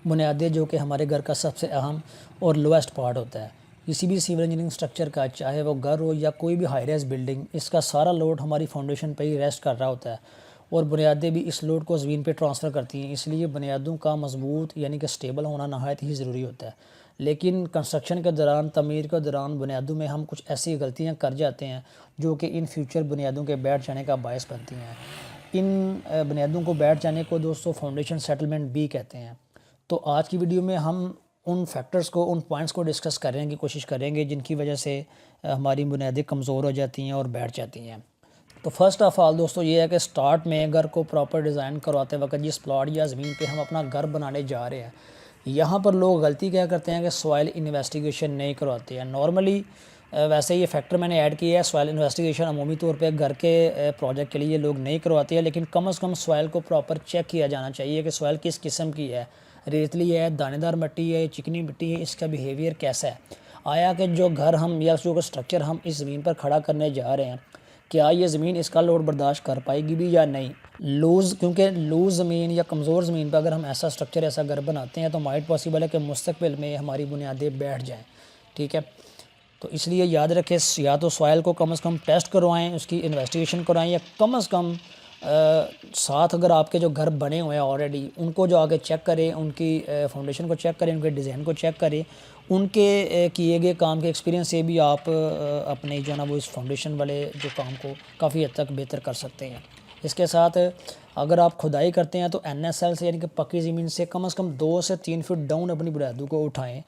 بنیادیں جو کہ ہمارے گھر کا سب سے اہم اور لویسٹ پارٹ ہوتا ہے. کسی بھی سول انجینئرنگ سٹرکچر کا، چاہے وہ گھر ہو یا کوئی بھی ہائی رائز بلڈنگ، اس کا سارا لوڈ ہماری فاؤنڈیشن پہ ہی ریسٹ کر رہا ہوتا ہے، اور بنیادیں بھی اس لوڈ کو زمین پہ ٹرانسفر کرتی ہیں. اس لیے بنیادوں کا مضبوط یعنی کہ سٹیبل ہونا نہایت ہی ضروری ہوتا ہے. لیکن کنسٹرکشن کے دوران، تعمیر کے دوران بنیادوں میں ہم کچھ ایسی غلطیاں کر جاتے ہیں جو کہ ان فیوچر بنیادوں کے بیٹھ جانے کا باعث بنتی ہیں. ان بنیادوں کو بیٹھ جانے کو دوستو فاؤنڈیشن سیٹلمنٹ بھی کہتے ہیں. تو آج کی ویڈیو میں ہم ان فیکٹرز کو، ان پوائنٹس کو ڈسکس کرنے کی کوشش کریں گے جن کی وجہ سے ہماری بنیادیں کمزور ہو جاتی ہیں اور بیٹھ جاتی ہیں. تو فرسٹ آف آل دوستو یہ ہے کہ سٹارٹ میں گھر کو پراپر ڈیزائن کرواتے وقت جس پلاٹ یا زمین پہ ہم اپنا گھر بنانے جا رہے ہیں، یہاں پر لوگ غلطی کیا کرتے ہیں کہ سوائل انویسٹیگیشن نہیں کرواتے ہیں. نارملی ویسے یہ فیکٹر میں نے ایڈ کیا ہے. سوائل انویسٹیگیشن عمومی طور پہ گھر کے پروجیکٹ کے لیے لوگ نہیں کرواتے ہیں، لیکن کم از کم سوائل کو پراپر چیک کیا جانا چاہیے کہ سوائل کس قسم کی ہے، ریتلی ہے، دانے دار مٹی ہے، چکنی مٹی ہے، اس کا بیہیویئر کیسا ہے. آیا کہ جو گھر ہم یا جو سٹرکچر ہم اس زمین پر کھڑا کرنے جا رہے ہیں، کیا یہ زمین اس کا لوڈ برداشت کر پائے گی بھی یا نہیں. کیونکہ لوز زمین یا کمزور زمین پر اگر ہم ایسا سٹرکچر، ایسا گھر بناتے ہیں تو مائٹ پاسبل ہے کہ مستقبل میں ہماری بنیادیں بیٹھ جائیں. ٹھیک ہے، تو اس لیے یاد رکھیں یا تو سوائل کو کم از کم ٹیسٹ کروائیں، اس کی انویسٹیگیشن کروائیں، یا کم از کم ساتھ اگر آپ کے جو گھر بنے ہوئے ہیں آلریڈی ان کو جو آگے چیک کریں، ان کی فاؤنڈیشن کو چیک کریں، ان کے ڈیزائن کو چیک کریں. ان کے کیے گئے کام کے ایکسپیرینس سے بھی آپ اپنے جو ہے نا وہ اس فاؤنڈیشن والے جو کام کو کافی حد تک بہتر کر سکتے ہیں. اس کے ساتھ اگر آپ کھدائی کرتے ہیں تو NSL سے یعنی کہ پکی زمین سے کم از کم 2 سے 3 فٹ ڈاؤن اپنی بنیادوں کو اٹھائیں.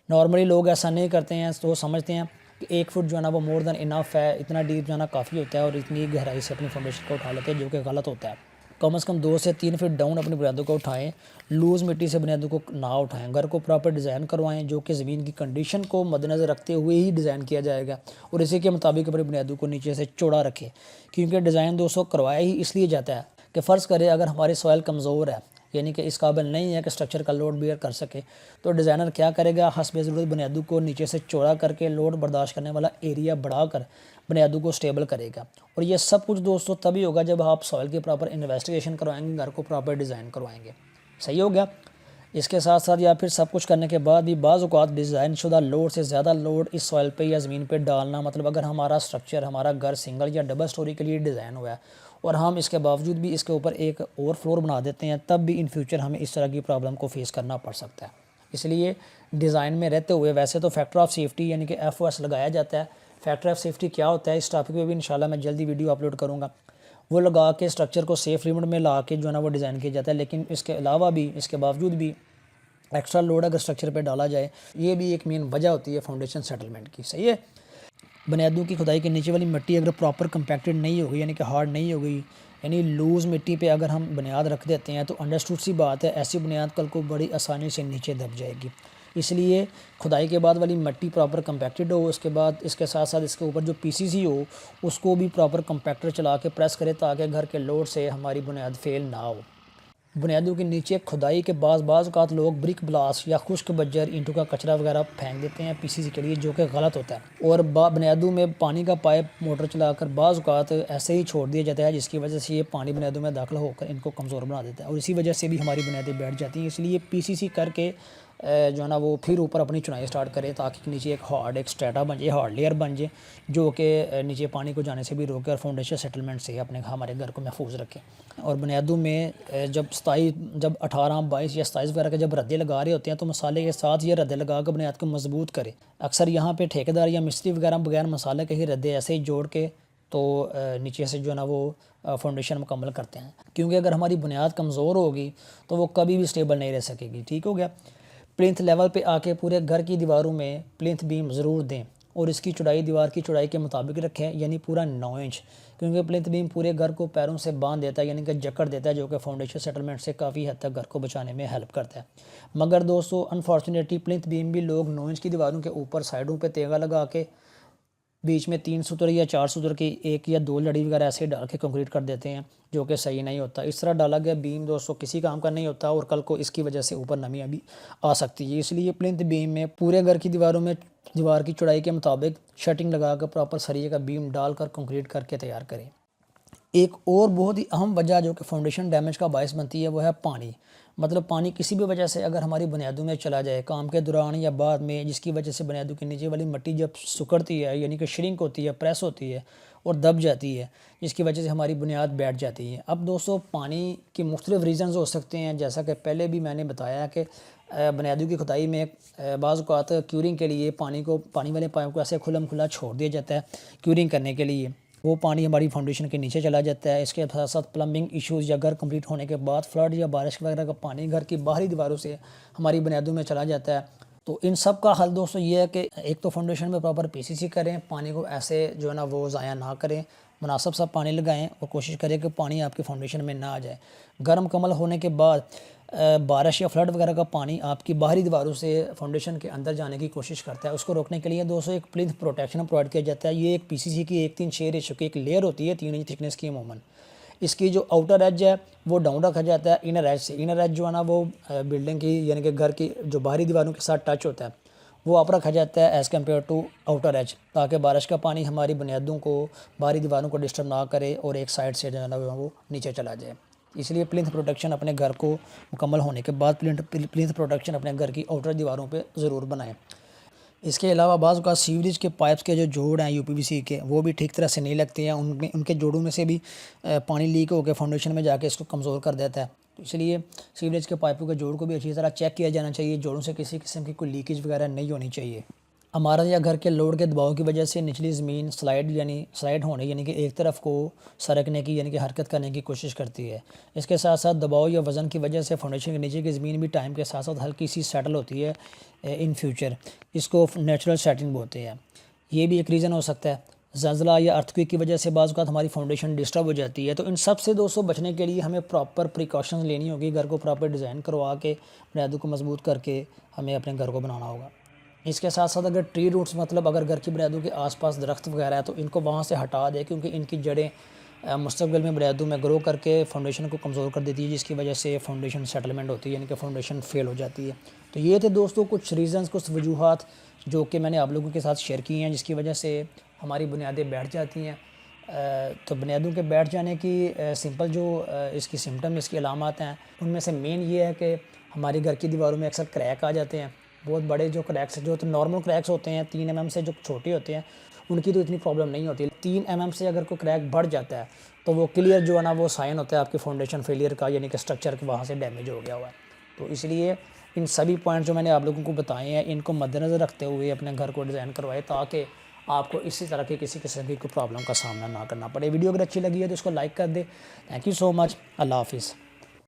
نارملی لوگ ایسا نہیں کرتے ہیں، تو سمجھتے ہیں کہ 1 فٹ جو ہے نا وہ مور دین انف ہے، اتنا ڈیپ جانا کافی ہوتا ہے، اور اتنی گہرائی سے اپنی فاؤنڈیشن کو اٹھا لیتے ہیں، جو کہ غلط ہوتا ہے. کم از کم 2 سے 3 فٹ ڈاؤن اپنی بنیادوں کو اٹھائیں. لوز مٹی سے بنیادوں کو نہ اٹھائیں. گھر کو پراپر ڈیزائن کروائیں جو کہ زمین کی کنڈیشن کو مد نظر رکھتے ہوئے ہی ڈیزائن کیا جائے گا، اور اسی کے مطابق اپنی بنیادوں کو نیچے سے چوڑا رکھیں. کیونکہ ڈیزائن دوستوں کروایا ہی اس لیے جاتا ہے کہ فرض کرے اگر ہماری سوائل کمزور ہے، یعنی کہ اس قابل نہیں ہے کہ سٹرکچر کا لوڈ بیئر کر سکے، تو ڈیزائنر کیا کرے گا، حسب ضرورت بنیادوں کو نیچے سے چوڑا کر کے لوڈ برداشت کرنے والا ایریا بڑھا کر بنیادوں کو سٹیبل کرے گا. اور یہ سب کچھ دوستوں تبھی ہوگا جب آپ سوائل کی پراپر انویسٹیگیشن کروائیں گے، گھر کو پراپر ڈیزائن کروائیں گے. صحیح ہو گیا. اس کے ساتھ ساتھ یا پھر سب کچھ کرنے کے بعد بھی بعض اوقات ڈیزائن شدہ لوڈ سے زیادہ لوڈ اس سوائل پہ یا زمین پہ ڈالنا، مطلب اگر ہمارا سٹرکچر، ہمارا گھر سنگل یا ڈبل سٹوری کے لیے ڈیزائن ہوا ہے اور ہم اس کے باوجود بھی اس کے اوپر ایک اور فلور بنا دیتے ہیں، تب بھی ان فیوچر ہمیں اس طرح کی پرابلم کو فیس کرنا پڑ سکتا ہے. اس لیے ڈیزائن میں رہتے ہوئے ویسے تو فیکٹر آف سیفٹی یعنی کہ FOS لگایا جاتا ہے. فیکٹر آف سیفٹی کیا ہوتا ہے، اس ٹاپک پہ بھی انشاءاللہ میں جلدی ویڈیو اپلوڈ کروں گا. وہ لگا کے سٹرکچر کو سیف لیمٹ میں لا کے جو ہے نا وہ ڈیزائن کیا جاتا ہے. لیکن اس کے علاوہ بھی، اس کے باوجود بھی ایکسٹرا لوڈ اگر سٹرکچر پہ ڈالا جائے، یہ بھی ایک مین وجہ ہوتی ہے فاؤنڈیشن سیٹلمنٹ کی. صحیح ہے. بنیادوں کی کھدائی کے نیچے والی مٹی اگر پراپر کمپیکٹڈ نہیں ہوگی، یعنی کہ ہارڈ نہیں ہوگی، یعنی لوز مٹی پہ اگر ہم بنیاد رکھ دیتے ہیں، تو انڈرسٹوڈ سی بات ہے ایسی بنیاد کل کو بڑی آسانی سے نیچے دب جائے گی. اس لیے کھدائی کے بعد والی مٹی پراپر کمپیکٹڈ ہو، اس کے بعد اس کے ساتھ ساتھ اس کے اوپر جو PCC ہو اس کو بھی پراپر کمپیکٹر چلا کے پریس کرے تاکہ گھر کے لوڈ سے ہماری بنیاد فیل نہ ہو. بنیادوں کے نیچے کھدائی کے بعض اوقات لوگ بریک بلاس یا خشک بجر، اینٹوں کا کچرا وغیرہ پھینک دیتے ہیں PCC کے لیے، جو کہ غلط ہوتا ہے. اور بنیادوں میں پانی کا پائپ موٹر چلا کر بعض اوقات ایسے ہی چھوڑ دیا جاتا ہے، جس کی وجہ سے یہ پانی بنیادوں میں داخل ہو کر ان کو کمزور بنا دیتا ہے، اور اسی وجہ سے بھی ہماری بنیادیں بیٹھ جاتی ہیں. اس لیے PCC کر کے جو ہے نا وہ پھر اوپر اپنی چنائی سٹارٹ کرے تاکہ نیچے ایک ہارڈ ایک سٹریٹا بن جائے، ہارڈ لیئر بن جائے، جو کہ نیچے پانی کو جانے سے بھی روکے اور فاؤنڈیشن سیٹلمنٹ سے ہمارے گھر کو محفوظ رکھے. اور بنیادوں میں جب 18، 22 یا 27 وغیرہ کے جب ردے لگا رہے ہوتے ہیں تو مسالے کے ساتھ یہ ردے لگا کر بنیاد کو مضبوط کرے. اکثر یہاں پہ ٹھیکیدار یا مستری وغیرہ بغیر مسالے کے ہی ردے ایسے ہی جوڑ کے تو نیچے سے جو ہے نا وہ فاؤنڈیشن مکمل کرتے ہیں. کیونکہ اگر ہماری بنیاد کمزور ہوگی تو وہ کبھی بھی سٹیبل نہیں رہ سکے گی. ٹھیک ہو گیا. پلنتھ لیول پہ آ کے پورے گھر کی دیواروں میں پلنتھ بیم ضرور دیں، اور اس کی چوڑائی دیوار کی چوڑائی کے مطابق رکھیں، یعنی پورا 9 انچ. کیونکہ پلنتھ بیم پورے گھر کو پیروں سے باندھ دیتا ہے، یعنی کہ جکڑ دیتا ہے، جو کہ فاؤنڈیشن سیٹلمنٹ سے کافی حد تک گھر کو بچانے میں ہیلپ کرتا ہے. مگر دوستو انفارچونیٹلی پلنتھ بیم بھی لوگ 9 انچ کی دیواروں کے اوپر سائڈوں پہ تیغا لگا کے بیچ میں 3 سطر یا 4 سطر کی 1 یا 2 لڑی وغیرہ ایسے ڈال کے کنکریٹ کر دیتے ہیں، جو کہ صحیح نہیں ہوتا. اس طرح ڈالا گیا بیم دوستو کسی کام کا نہیں ہوتا، اور کل کو اس کی وجہ سے اوپر نمی بھی آ سکتی ہے. اس لیے پلنتھ بیم میں پورے گھر کی دیواروں میں دیوار کی چوڑائی کے مطابق شٹنگ لگا کر پراپر سریے کا بیم ڈال کر کنکریٹ کر کے تیار کریں. ایک اور بہت ہی اہم وجہ جو کہ فاؤنڈیشن ڈیمیج کا باعث بنتی ہے وہ ہے پانی. مطلب پانی کسی بھی وجہ سے اگر ہماری بنیادوں میں چلا جائے کام کے دوران یا بعد میں، جس کی وجہ سے بنیادوں کے نیچے والی مٹی جب سکڑتی ہے یعنی کہ شرنک ہوتی ہے، پریس ہوتی ہے اور دب جاتی ہے، جس کی وجہ سے ہماری بنیاد بیٹھ جاتی ہے. اب دوستو پانی کے مختلف ریزنز ہو سکتے ہیں، جیسا کہ پہلے بھی میں نے بتایا کہ بنیادوں کی کھدائی میں بعض اوقات کیورنگ کے لیے پانی والے پائپ کو ایسے کھلم کھلا چھوڑ دیا جاتا ہے کیورنگ کرنے کے لیے. وہ پانی ہماری فاؤنڈیشن کے نیچے چلا جاتا ہے. اس کے ساتھ ساتھ پلمبنگ ایشوز یا گھر کمپلیٹ ہونے کے بعد فلڈ یا بارش وغیرہ کا پانی گھر کی باہری دیواروں سے ہماری بنیادوں میں چلا جاتا ہے. تو ان سب کا حل دوستو یہ ہے کہ ایک تو فاؤنڈیشن میں پراپر PCC کریں، پانی کو ایسے جو ہے نا وہ ضائع نہ کریں، مناسب سا پانی لگائیں اور کوشش کریں کہ پانی آپ کے فاؤنڈیشن میں نہ آ جائے. گرم مکمل ہونے کے بعد بارش یا فلڈ وغیرہ کا پانی آپ کی باہری دیواروں سے فاؤنڈیشن کے اندر جانے کی کوشش کرتا ہے. اس کو روکنے کے لیے دوستو ایک پلنتھ پروٹیکشن پرووائڈ کیا جاتا ہے. یہ ایک PCC کی 1/3 ریشو کی ایک لیئر ہوتی ہے 3 انچ تھکنیس کی عموماً. اس کی جو آؤٹر ایج ہے وہ ڈاؤن رکھا جاتا ہے انر ایج سے. انر ایج جو ہے نا وہ بلڈنگ کی یعنی کہ گھر کی جو باہری دیواروں کے ساتھ ٹچ ہوتا ہے وہ اپ رکھا جاتا ہے as compare to outer edge, تاکہ بارش کا پانی ہماری بنیادوں کو باہری دیواروں کو ڈسٹرب نہ کرے اور ایک سائڈ سے جو ہے نا وہ نیچے چلا جائے. اس لیے پلنتھ پروٹیکشن اپنے گھر کو مکمل ہونے کے بعد پلنتھ پروٹیکشن اپنے گھر کی آؤٹر دیواروں پہ ضرور بنائیں. اس کے علاوہ بعض اوقات سیوریج کے پائپس کے جو جوڑ ہیں UPVC کے وہ بھی ٹھیک طرح سے نہیں لگتے ہیں. ان کے جوڑوں میں سے بھی پانی لیک ہو کے فاؤنڈیشن میں جا کے اس کو کمزور کر دیتا ہے. تو اس لیے سیوریج کے پائپوں کے جوڑ کو بھی اچھی طرح چیک کیا جانا چاہیے. جوڑوں سے کسی قسم کی کوئی لیکیج وغیرہ نہیں ہونی چاہیے. عمارت یا گھر کے لوڈ کے دباؤ کی وجہ سے نچلی زمین سلائڈ ہونے یعنی کہ ایک طرف کو سرکنے کی یعنی کہ حرکت کرنے کی کوشش کرتی ہے. اس کے ساتھ ساتھ دباؤ یا وزن کی وجہ سے فاؤنڈیشن کے نیچے کی زمین بھی ٹائم کے ساتھ ساتھ ہلکی سی سیٹل ہوتی ہے ان فیوچر. اس کو نیچرل سیٹنگ بولتے ہیں. یہ بھی ایک ریزن ہو سکتا ہے. زلزلہ یا ارتھکویک کی وجہ سے بعض اوقات ہماری فاؤنڈیشن ڈسٹرب ہو جاتی ہے. تو ان سب سے دوستوں بچنے کے لیے ہمیں پراپر پریکاشنز لینی ہوگی. گھر کو پراپر ڈیزائن کروا کے بنیادوں کو مضبوط کر کے ہمیں اپنے گھر کو بنانا ہوگا. اس کے ساتھ ساتھ اگر ٹری روٹس مطلب اگر گھر کی بنیادوں کے آس پاس درخت وغیرہ ہے تو ان کو وہاں سے ہٹا دے، کیونکہ ان کی جڑیں مستقبل میں بنیادوں میں گرو کر کے فاؤنڈیشن کو کمزور کر دیتی ہے، جس کی وجہ سے فاؤنڈیشن سیٹلمنٹ ہوتی ہے یعنی کہ فاؤنڈیشن فیل ہو جاتی ہے. تو یہ تھے دوستوں کچھ ریزنز، کچھ وجوہات جو کہ میں نے آپ لوگوں کے ساتھ شیئر کی ہیں جس کی وجہ سے ہماری بنیادیں بیٹھ جاتی ہیں. تو بنیادوں کے بیٹھ جانے کی سمپل جو اس کی سمٹم اس کی علامات ہیں ان میں سے مین یہ ہے کہ ہماری گھر کی دیواروں میں اکثر کریک آ جاتے ہیں. بہت بڑے جو کریکس جو تو نارمل کریکس ہوتے ہیں 3 mm سے جو چھوٹے ہوتے ہیں ان کی تو اتنی پرابلم نہیں ہوتی. 3 mm سے اگر کوئی کریک بڑھ جاتا ہے تو وہ کلیئر جو ہے نا وہ سائن ہوتا ہے آپ کی فاؤنڈیشن فیلئر کا، یعنی کہ اسٹرکچر وہاں سے ڈیمیج ہو گیا ہوا ہے. تو اس لیے ان سبھی پوائنٹ جو میں نے آپ لوگوں کو بتائے ہیں ان کو مد نظر رکھتے ہوئے اپنے گھر کو ڈیزائن کروائے تاکہ آپ کو اسی طرح کی کسی قسم کی کوئی پرابلم کا سامنا نہ کرنا پڑے. ویڈیو اگر اچھی لگی ہے تو اس کو لائک کر دے. تھینک یو سو مچ. اللہ حافظ.